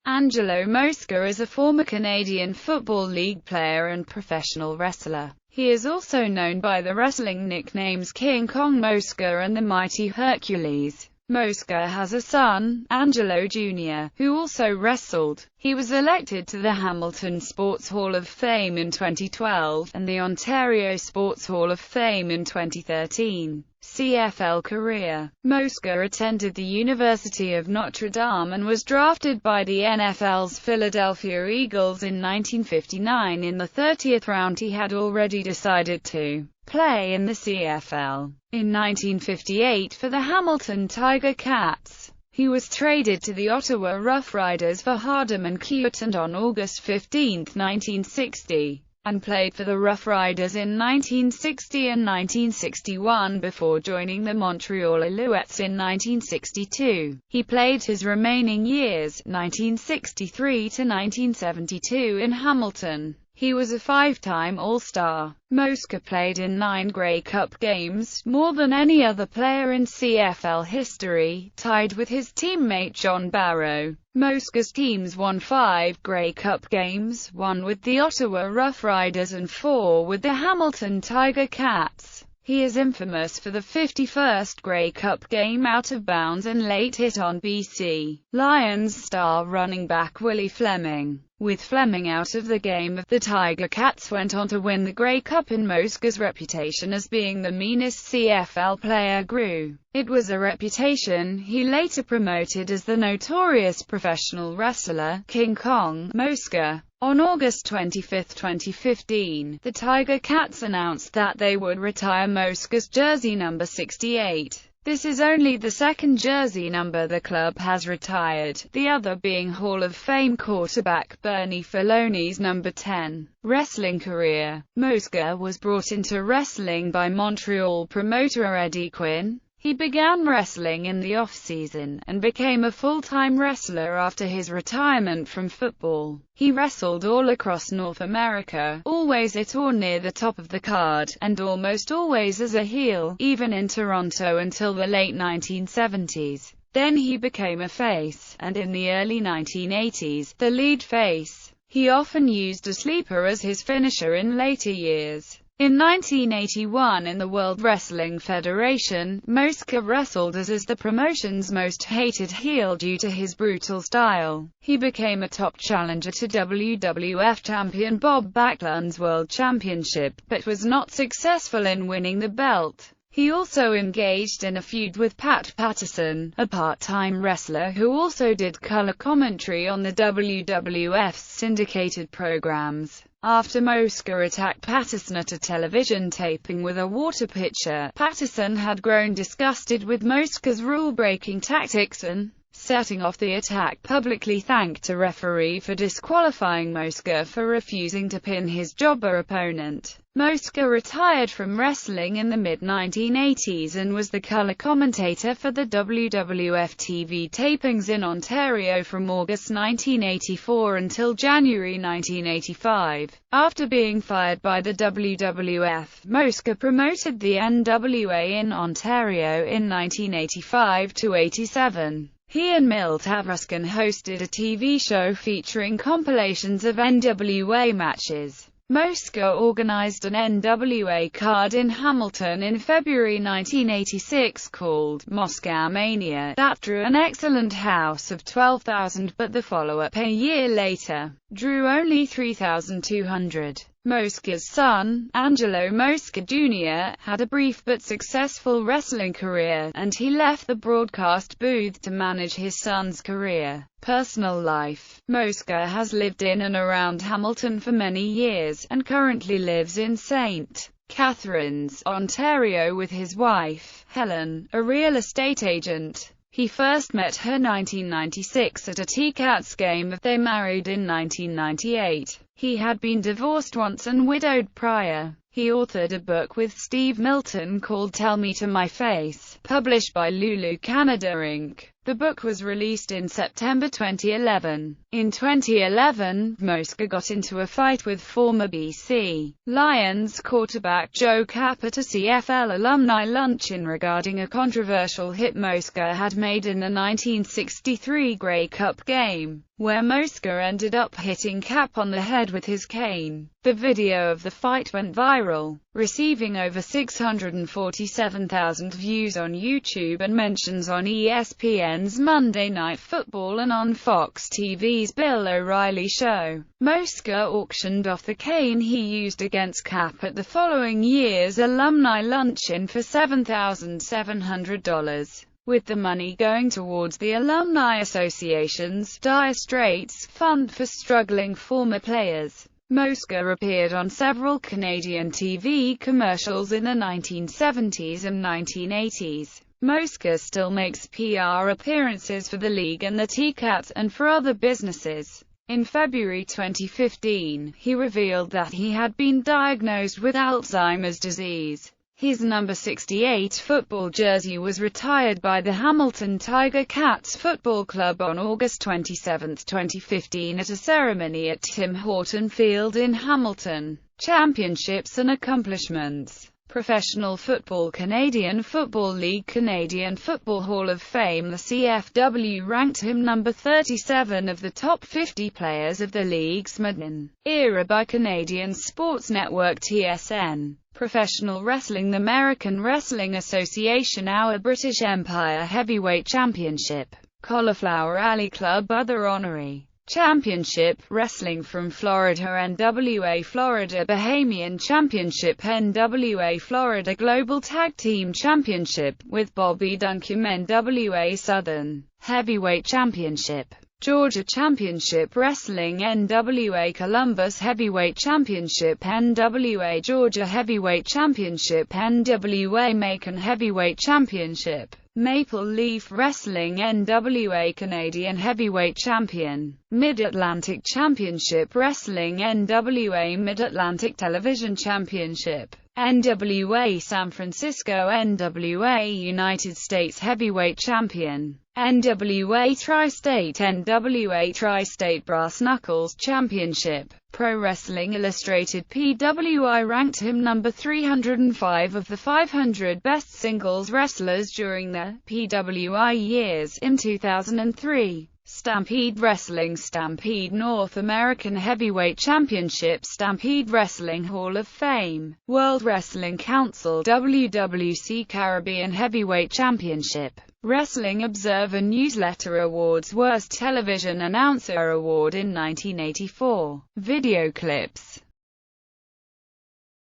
Angelo Mosca is a former Canadian Football League player and professional wrestler. He is also known by the wrestling nicknames King Kong Mosca and the Mighty Hercules. Mosca has a son, Angelo Jr., who also wrestled. He was elected to the Hamilton Sports Hall of Fame in 2012, and the Ontario Sports Hall of Fame in 2013. CFL career. Mosca attended the University of Notre Dame and was drafted by the NFL's Philadelphia Eagles in 1959. In the 30th round he had already decided to play in the CFL. In 1958 for the Hamilton Tiger Cats, he was traded to the Ottawa Rough Riders for Hardeman Cute and on August 15, 1960. And played for the Rough Riders in 1960 and 1961 before joining the Montreal Alouettes in 1962. He played his remaining years, 1963 to 1972, in Hamilton. He was a five-time All-Star. Mosca played in 9 Grey Cup games, more than any other player in CFL history, tied with his teammate John Barrow. Mosca's teams won 5 Grey Cup games, 1 with the Ottawa Rough Riders and 4 with the Hamilton Tiger Cats. He is infamous for the 51st Grey Cup game out of bounds and late hit on BC Lions star running back Willie Fleming. With Fleming out of the game, the Tiger Cats went on to win the Grey Cup, and Mosca's reputation as being the meanest CFL player grew. It was a reputation he later promoted as the notorious professional wrestler, King Kong Mosca. On August 25, 2015, the Tiger Cats announced that they would retire Mosca's jersey number 68. This is only the second jersey number the club has retired, the other being Hall of Fame quarterback Bernie Filoni's number 10. Wrestling career. Mosca was brought into wrestling by Montreal promoter Eddie Quinn. He began wrestling in the off-season, and became a full-time wrestler after his retirement from football. He wrestled all across North America, always at or near the top of the card, and almost always as a heel, even in Toronto until the late 1970s. Then he became a face, and in the early 1980s, the lead face. He often used a sleeper as his finisher in later years. In 1981 in the World Wrestling Federation, Mosca wrestled as the promotion's most hated heel due to his brutal style. He became a top challenger to WWF champion Bob Backlund's World Championship, but was not successful in winning the belt. He also engaged in a feud with Pat Patterson, a part-time wrestler who also did color commentary on the WWF's syndicated programs. After Mosca attacked Patterson at a television taping with a water pitcher, Patterson had grown disgusted with Mosca's rule-breaking tactics and, setting off the attack, publicly thanked a referee for disqualifying Mosca for refusing to pin his jobber opponent. Mosca retired from wrestling in the mid-1980s and was the color commentator for the WWF TV tapings in Ontario from August 1984 until January 1985. After being fired by the WWF, Mosca promoted the NWA in Ontario in 1985–87. He and Milt Avraskan hosted a TV show featuring compilations of NWA matches. Mosca organized an NWA card in Hamilton in February 1986 called Moscow Mania that drew an excellent house of 12,000, but the follow-up a year later drew only 3,200. Mosca's son, Angelo Mosca Jr., had a brief but successful wrestling career, and he left the broadcast booth to manage his son's career. Personal life. Mosca has lived in and around Hamilton for many years, and currently lives in St. Catharines, Ontario with his wife, Helen, a real estate agent. He first met her 1996 at a T-Cats game. They married in 1998. He had been divorced once and widowed prior. He authored a book with Steve Milton called Tell Me to My Face, published by Lulu Canada Inc. The book was released in September 2011. In 2011, Mosca got into a fight with former BC Lions quarterback Joe Kapp at a CFL alumni luncheon regarding a controversial hit Mosca had made in the 1963 Grey Cup game. where Mosca ended up hitting Cap on the head with his cane. The video of the fight went viral, receiving over 647,000 views on YouTube and mentions on ESPN's Monday Night Football and on Fox TV's Bill O'Reilly show. Mosca auctioned off the cane he used against Cap at the following year's alumni luncheon for $7,700. with the money going towards the Alumni Association's Dire Straits Fund for struggling former players. Mosca appeared on several Canadian TV commercials in the 1970s and 1980s. Mosca still makes PR appearances for the league and the Ticats and for other businesses. In February 2015, he revealed that he had been diagnosed with Alzheimer's disease. His number 68 football jersey was retired by the Hamilton Tiger Cats Football Club on August 27, 2015 at a ceremony at Tim Horton Field in Hamilton. Championships and accomplishments. Professional football. Canadian Football League. Canadian Football Hall of Fame. The CFW ranked him number 37 of the top 50 players of the league's modern era by Canadian Sports Network (TSN). Professional wrestling. The American Wrestling Association. Our British Empire Heavyweight Championship. Cauliflower Alley Club. Other honorary championship. Wrestling from Florida. NWA Florida Bahamian Championship. NWA Florida Global Tag Team Championship with Bobby Duncum. NWA Southern Heavyweight Championship. Georgia Championship Wrestling. NWA Columbus Heavyweight Championship. NWA Georgia Heavyweight Championship. NWA Macon Heavyweight Championship. Maple Leaf Wrestling. NWA Canadian Heavyweight Champion. Mid-Atlantic Championship Wrestling. NWA Mid-Atlantic Television Championship. NWA San Francisco. NWA United States Heavyweight Champion. NWA Tri-State. NWA Tri-State Brass Knuckles Championship. Pro Wrestling Illustrated. PWI ranked him number 305 of the 500 best singles wrestlers during the PWI years in 2003. Stampede Wrestling. Stampede North American Heavyweight Championship. Stampede Wrestling Hall of Fame. World Wrestling Council. WWC Caribbean Heavyweight Championship. Wrestling Observer Newsletter Awards. Worst Television Announcer Award in 1984. Video clips.